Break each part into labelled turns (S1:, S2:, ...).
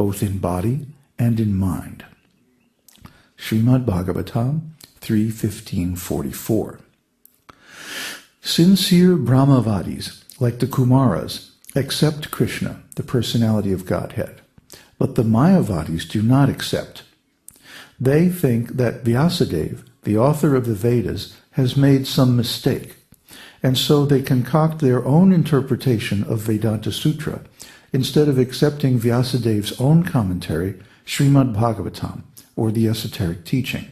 S1: both in body and in mind. Srimad Bhagavatam 3:15-44. Sincere Brahmavadis, like the Kumaras, accept Krishna, the personality of Godhead, but the Mayavadis do not accept. They think that Vyasadeva, the author of the Vedas, has made some mistake, and so they concoct their own interpretation of Vedanta Sutra instead of accepting Vyasadeva's own commentary, Srimad Bhagavatam, or the Esoteric Teaching.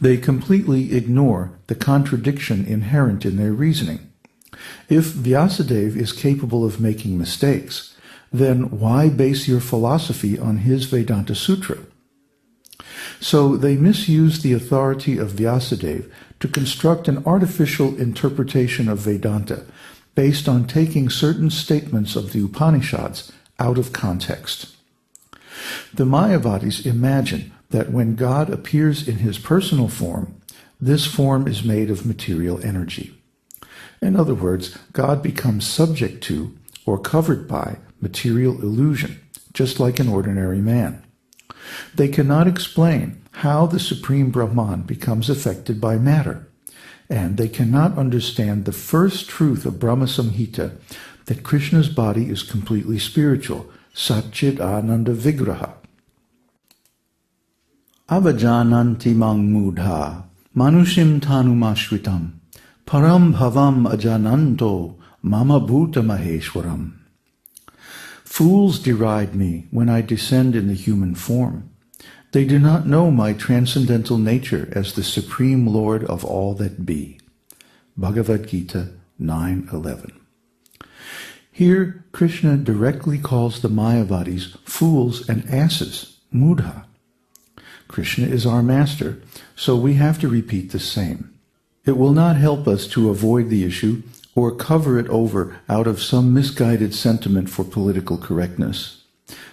S1: They completely ignore the contradiction inherent in their reasoning. If Vyasadeva is capable of making mistakes, then why base your philosophy on his Vedanta Sutra? So they misuse the authority of Vyasadeva to construct an artificial interpretation of Vedanta based on taking certain statements of the Upanishads out of context. The Mayavadis imagine that when God appears in his personal form, this form is made of material energy. In other words, God becomes subject to or covered by material illusion, just like an ordinary man. They cannot explain how the Supreme Brahman becomes affected by matter, and they cannot understand the first truth of Brahma Samhita, that Krishna's body is completely spiritual, Satchid Ananda Vigraha. Avajananti mang mudha, manushim tanumashritam, param bhavam ajananto, mama bhuta maheshwaram. Fools deride me when I descend in the human form. They do not know my transcendental nature as the Supreme Lord of all that be. Bhagavad Gita 9:11. Here, Krishna directly calls the Mayavadis fools and asses, mudha. Krishna is our master, so we have to repeat the same. It will not help us to avoid the issue or cover it over out of some misguided sentiment for political correctness.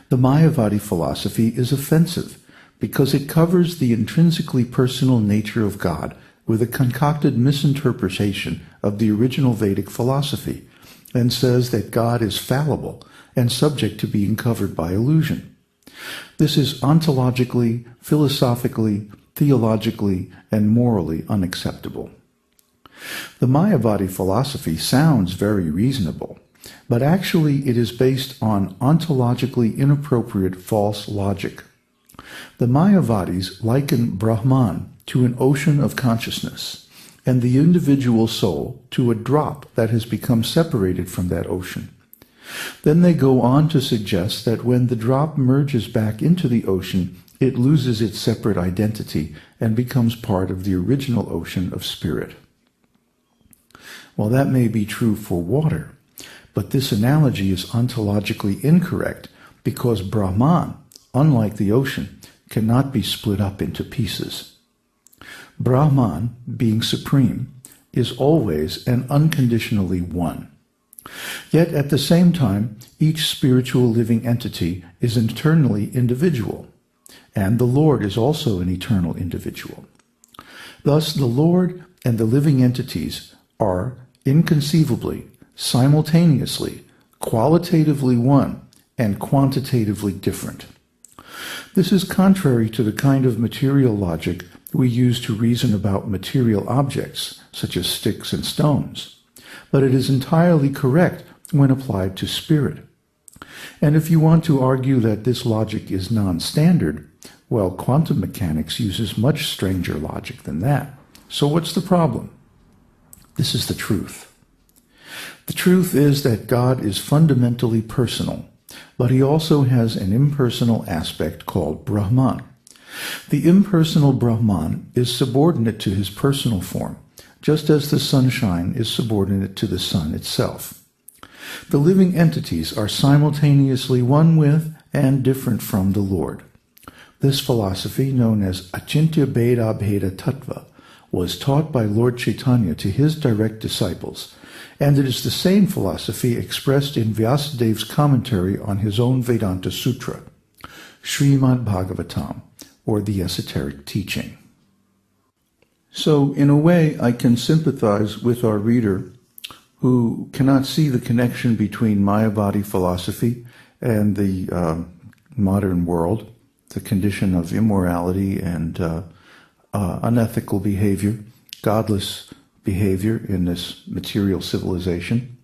S1: The Mayavadi philosophy is offensive because it covers the intrinsically personal nature of God with a concocted misinterpretation of the original Vedic philosophy, and says that God is fallible and subject to being covered by illusion. This is ontologically, philosophically, theologically, and morally unacceptable. The Mayavadi philosophy sounds very reasonable, but actually it is based on ontologically inappropriate false logic. The Mayavadis liken Brahman to an ocean of consciousness, and the individual soul to a drop that has become separated from that ocean. Then they go on to suggest that when the drop merges back into the ocean, it loses its separate identity and becomes part of the original ocean of spirit. Well, that may be true for water, but this analogy is ontologically incorrect because Brahman, unlike the ocean, cannot be split up into pieces. Brahman, being supreme, is always and unconditionally one. Yet at the same time, each spiritual living entity is internally individual, and the Lord is also an eternal individual. Thus, the Lord and the living entities are inconceivably, simultaneously, qualitatively one and quantitatively different. This is contrary to the kind of material logic we use to reason about material objects, such as sticks and stones. But it is entirely correct when applied to spirit. And if you want to argue that this logic is non-standard, well, quantum mechanics uses much stranger logic than that. So what's the problem? This is the truth. The truth is that God is fundamentally personal, but he also has an impersonal aspect called Brahman. The impersonal Brahman is subordinate to his personal form, just as the sunshine is subordinate to the sun itself. The living entities are simultaneously one with and different from the Lord. This philosophy, known as Achintya Bheda Bheda Tattva, was taught by Lord Chaitanya to his direct disciples, and it is the same philosophy expressed in Vyasadeva's commentary on his own Vedanta Sutra, Srimad Bhagavatam, or the Esoteric Teaching. So, in a way, I can sympathize with our reader who cannot see the connection between Mayavadi philosophy and the modern world, the condition of immorality and unethical behavior, godless behavior in this material civilization.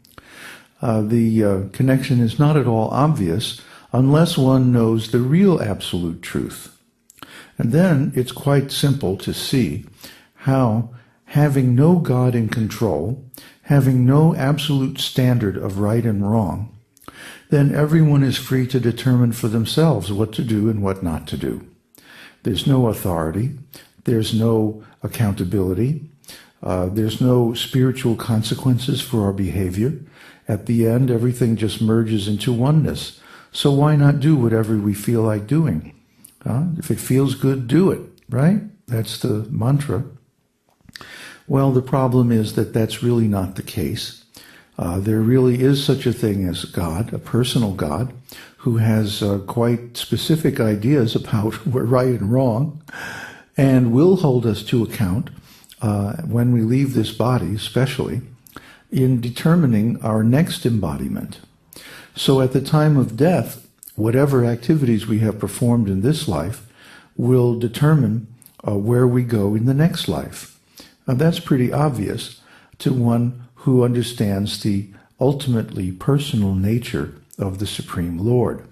S1: The connection is not at all obvious unless one knows the real absolute truth. And then it's quite simple to see how having no God in control, having no absolute standard of right and wrong, then everyone is free to determine for themselves what to do and what not to do. There's no authority, there's no accountability, there's no spiritual consequences for our behavior. At the end, everything just merges into oneness. So why not do whatever we feel like doing? If it feels good, do it, right? That's the mantra. Well, the problem is that that's really not the case. There really is such a thing as God, a personal God, who has quite specific ideas about what right and wrong, and will hold us to account when we leave this body, especially, in determining our next embodiment. So at the time of death, whatever activities we have performed in this life will determine where we go in the next life. That's pretty obvious to one who understands the ultimately personal nature of the Supreme Lord.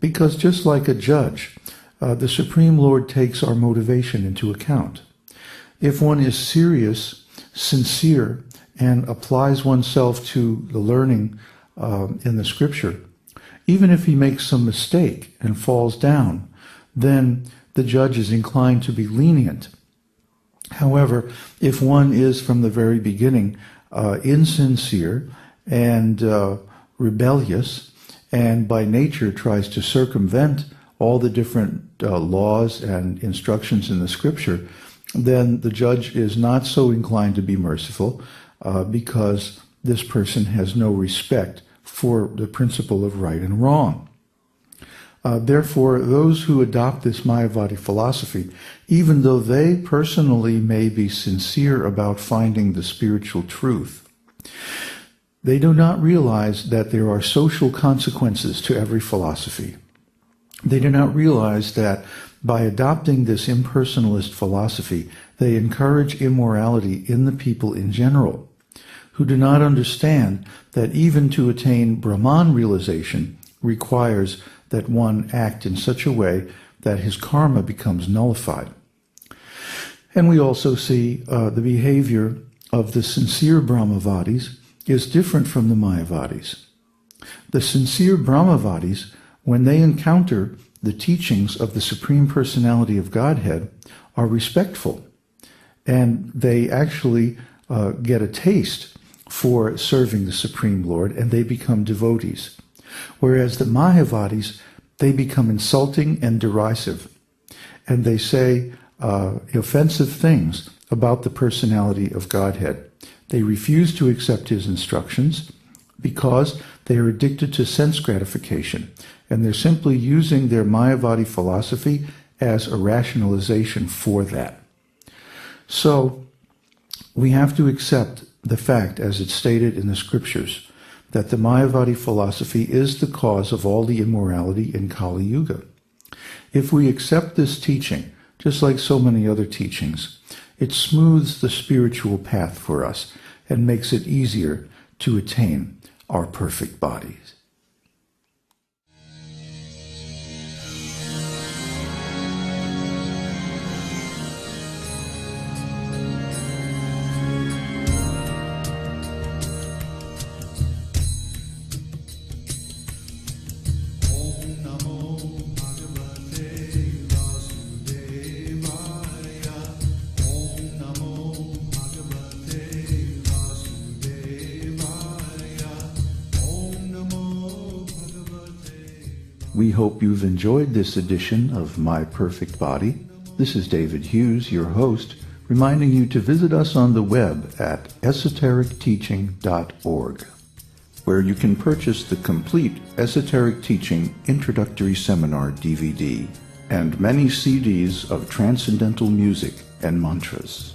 S1: Because just like a judge, the Supreme Lord takes our motivation into account. If one is serious, sincere, and applies oneself to the learning in the scripture, even if he makes some mistake and falls down, then the judge is inclined to be lenient. However, if one is from the very beginning insincere and rebellious, and by nature tries to circumvent all the different laws and instructions in the scripture, then the judge is not so inclined to be merciful because this person has no respect for the principle of right and wrong. Therefore, those who adopt this Mayavadi philosophy, even though they personally may be sincere about finding the spiritual truth, they do not realize that there are social consequences to every philosophy. They do not realize that by adopting this impersonalist philosophy, they encourage immorality in the people in general, who do not understand that even to attain Brahman realization requires that one act in such a way that his karma becomes nullified. And we also see the behavior of the sincere Brahmavadis is different from the Mayavadis. The sincere Brahmavadis, when they encounter the teachings of the Supreme Personality of Godhead, are respectful, and they actually get a taste for serving the Supreme Lord, and they become devotees. Whereas the Mayavadis, they become insulting and derisive, and they say offensive things about the personality of Godhead. They refuse to accept his instructions because they are addicted to sense gratification, and they're simply using their Mayavadi philosophy as a rationalization for that. So we have to accept the fact, as it's stated in the scriptures, that the Mayavadi philosophy is the cause of all the immorality in Kali-yuga. If we accept this teaching, just like so many other teachings, it smooths the spiritual path for us and makes it easier to attain our perfect bodies. We hope you've enjoyed this edition of My Perfect Body. This is David Hughes, your host, reminding you to visit us on the web at esotericteaching.org, where you can purchase the complete Esoteric Teaching Introductory Seminar DVD and many CDs of transcendental music and mantras.